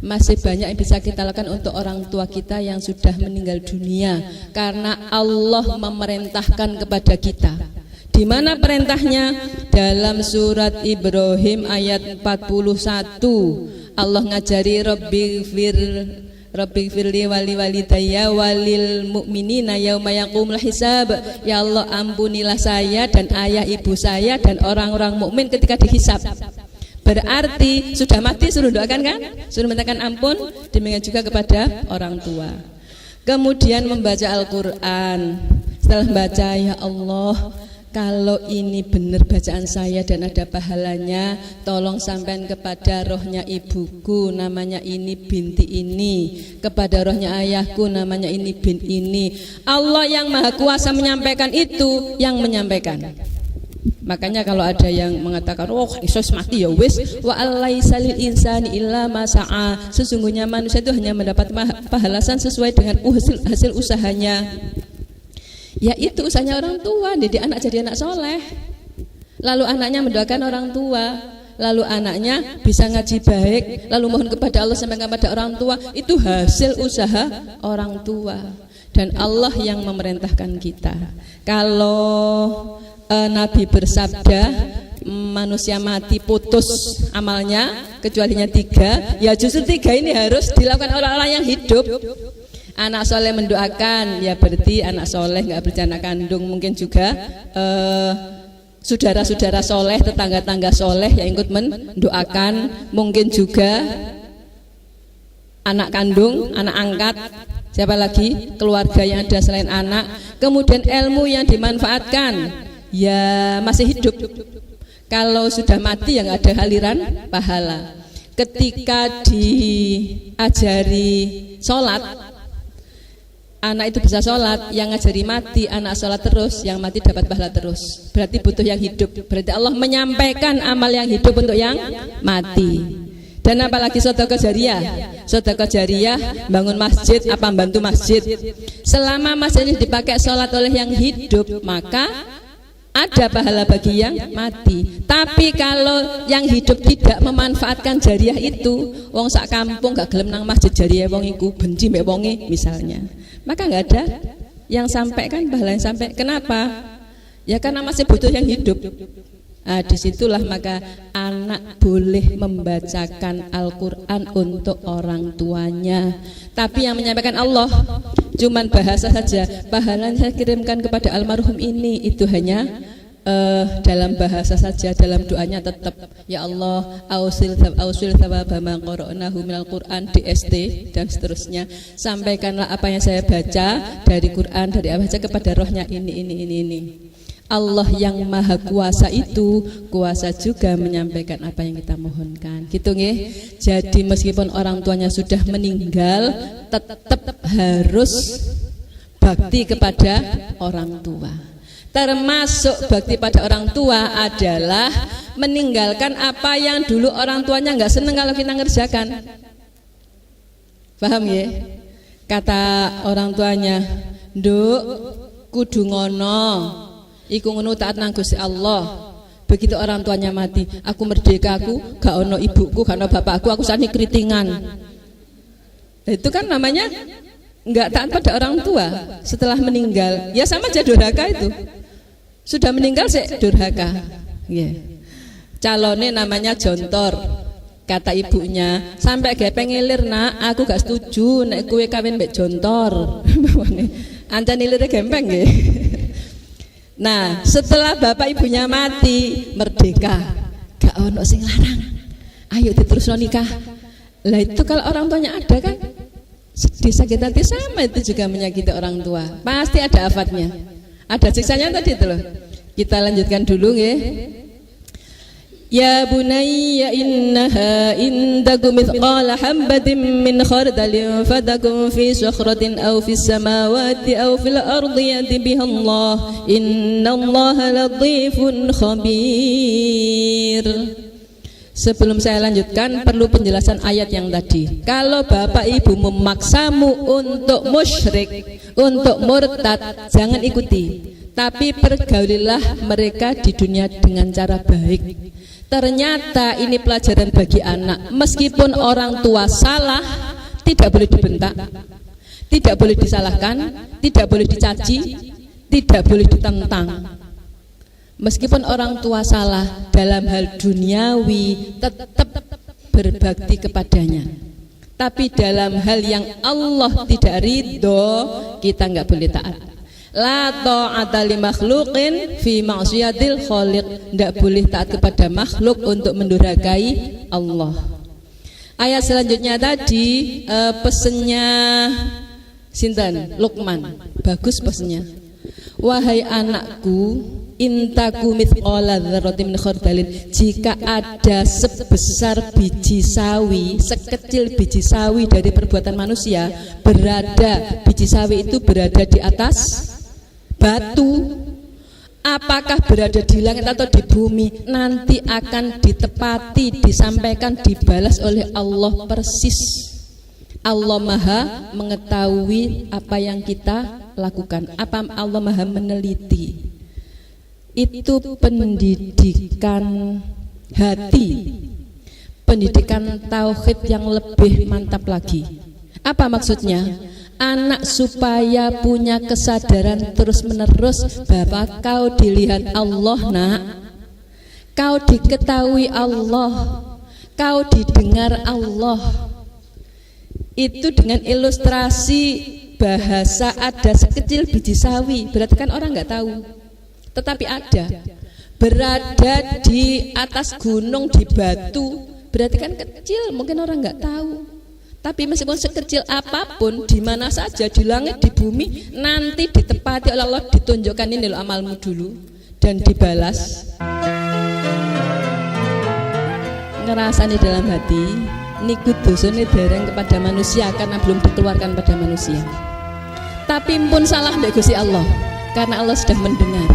Masih banyak yang bisa kita lakukan untuk orang tua kita yang sudah meninggal dunia, karena Allah memerintahkan kepada kita. Di mana perintahnya? Dalam surat Ibrahim ayat 41. Allah ngajari Rabbi firli wali walidayya walil mu'minina yauma yaqumul hisab. Ya Allah, ampunilah saya dan ayah ibu saya dan orang-orang mukmin ketika dihisab. Berarti sudah mati suruh doakan kan? Suruh mintakan ampun. Demikian juga kepada orang tua. Kemudian membaca Al-Quran. Setelah baca, ya Allah, kalau ini benar bacaan saya dan ada pahalanya, tolong sampaikan kepada rohnya ibuku, namanya ini binti ini, kepada rohnya ayahku, namanya ini bin ini. Allah yang maha kuasa menyampaikan itu, yang menyampaikan. Makanya kalau ada yang mengatakan, oh Yesus mati ya wis, wa alaisa lil insani illa ma sa'a, sesungguhnya manusia itu hanya mendapat pahalasan sesuai dengan hasil usahanya. Ya itu usahanya orang tua, didik anak jadi anak soleh. Lalu anaknya mendoakan orang tua, lalu anaknya bisa ngaji baik, lalu mohon kepada Allah sampai kepada orang tua. Itu hasil usaha orang tua. Dan Allah yang memerintahkan kita. Kalau Nabi bersabda, manusia mati putus amalnya kecualinya 3, ya justru 3 ini harus dilakukan orang-orang yang hidup. Anak soleh mendoakan, ya berarti anak soleh nggak berjana kandung. Mungkin juga saudara-saudara soleh, tetangga-tangga soleh yang ikut mendoakan. Mungkin juga anak kandung, anak angkat, siapa lagi, keluarga yang ada selain anak. Kemudian ilmu yang dimanfaatkan, ya masih hidup. Kalau sudah mati yang ada aliran pahala. Ketika diajari sholat, anak itu bisa sholat, yang ngajari mati, anak sholat terus, yang mati dapat pahala terus. Berarti butuh yang hidup. Berarti Allah menyampaikan amal yang hidup untuk yang mati. Dan apalagi sedekah jariyah. Sedekah jariyah, bangun masjid, apa bantu masjid. Selama masjid ini dipakai sholat oleh yang hidup, maka ada pahala bagi yang mati. Tapi kalau yang hidup tidak memanfaatkan jariyah itu, wong sak kampung gak gelem nang masjid jariyah wong iku, benci mbek wonge misalnya, maka nggak ada yang sampai kan pahala yang sampai. Kenapa? Ya karena masih butuh yang hidup. Nah, disitulah maka anak boleh membacakan Al-Quran untuk orang tuanya. Tapi yang menyampaikan Allah, cuman bahasa saja. Pahala saya kirimkan kepada almarhum ini, itu hanya dalam bahasa saja, dalam doanya tetap ya Allah ausil thawaba ma qara'nahu minal Qur'an di ST dan seterusnya. Sampaikanlah apa yang saya baca dari Quran, dari apa saja kepada rohnya ini. Allah yang maha kuasa itu kuasa juga menyampaikan apa yang kita mohonkan. Gitu nggih. Jadi meskipun orang tuanya sudah meninggal, tetap harus bakti kepada orang tua. Termasuk bakti pada orang tua adalah meninggalkan apa yang dulu orang tuanya nggak seneng kalau kita ngerjakan. Paham ya? Kata orang tuanya, "Nduk, kudu ngono. Iku ngono taat nang Gusti Allah." Begitu orang tuanya mati, aku merdeka, aku gak ono ibuku, gak ono bapakku, aku sani keritingan. Itu kan namanya nggak taat pada orang tua setelah meninggal. Ya sama aja durhaka itu. Sudah meninggal sih durhaka. Calonnya namanya jontor. Kata ibunya, sampai gak pengilir nak, aku gak setuju nek kue kawin mbek jontor. Ancan ilirnya gempeng nggih. Nah, setelah bapak ibunya mati, merdeka, gak ono sing larang. Ayo diterusno nikah. Lah itu kalau orang tuanya ada kan, sedih sakit hati sama itu juga menyakiti orang tua. Pasti ada afatnya, ada siksanya tadi itu loh. Kita lanjutkan dulu nggih. Ya bunayya innaha in takum mithqala habatin min khardalin fatakum fi sakhratin aw fis samawati aw fil ardi yati biha Allah innallaha latifun khabir. Sebelum saya lanjutkan perlu penjelasan ayat yang tadi. Kalau bapak ibu memaksamu untuk musyrik, untuk murtad, jangan ikuti. Tapi pergaulilah mereka di dunia dengan cara baik. Ternyata ini pelajaran bagi anak. Meskipun orang tua salah, tidak boleh dibentak, tidak boleh disalahkan, tidak boleh dicaci, tidak boleh ditentang. Meskipun orang tua salah dalam hal duniawi, tetap berbakti kepadanya. Tapi dalam hal yang Allah tidak ridho, kita nggak boleh taat. La ta'ata li makhluqin fi ma'siyatil khaliq. Tidak boleh taat kepada makhluk untuk mendurhakai Allah. Ayat selanjutnya tadi pesennya sinten? Luqman. Bagus pesennya. Wahai anakku, intaku mithqala dzarratin min khardalin, jika ada sebesar biji sawi, sekecil biji sawi dari perbuatan manusia, biji sawi itu berada di atas batu, apakah berada di langit atau di bumi, nanti akan ditepati, disampaikan, dibalas oleh Allah persis. Allah Maha mengetahui apa yang kita lakukan, apa Allah Maha meneliti. Itu pendidikan hati, pendidikan tauhid yang lebih mantap lagi. Apa maksudnya? Anak supaya punya kesadaran terus menerus bahwa kau dilihat Allah, nak, kau diketahui Allah, kau didengar Allah. Itu dengan ilustrasi bahasa ada sekecil biji sawi, berarti kan orang nggak tahu, tetapi ada. Berada di atas gunung, di batu, berarti kan kecil, mungkin orang nggak tahu. Tapi meskipun sekecil apapun, di mana saja, di langit, di bumi, nanti ditepati oleh Allah, ditunjukkan ini loh amalmu dulu, dan dibalas. Ngerasani dalam hati, niku dosane dereng kepada manusia karena belum dikeluarkan pada manusia. Tapi pun salah mbek Gusti Allah, karena Allah sudah mendengar.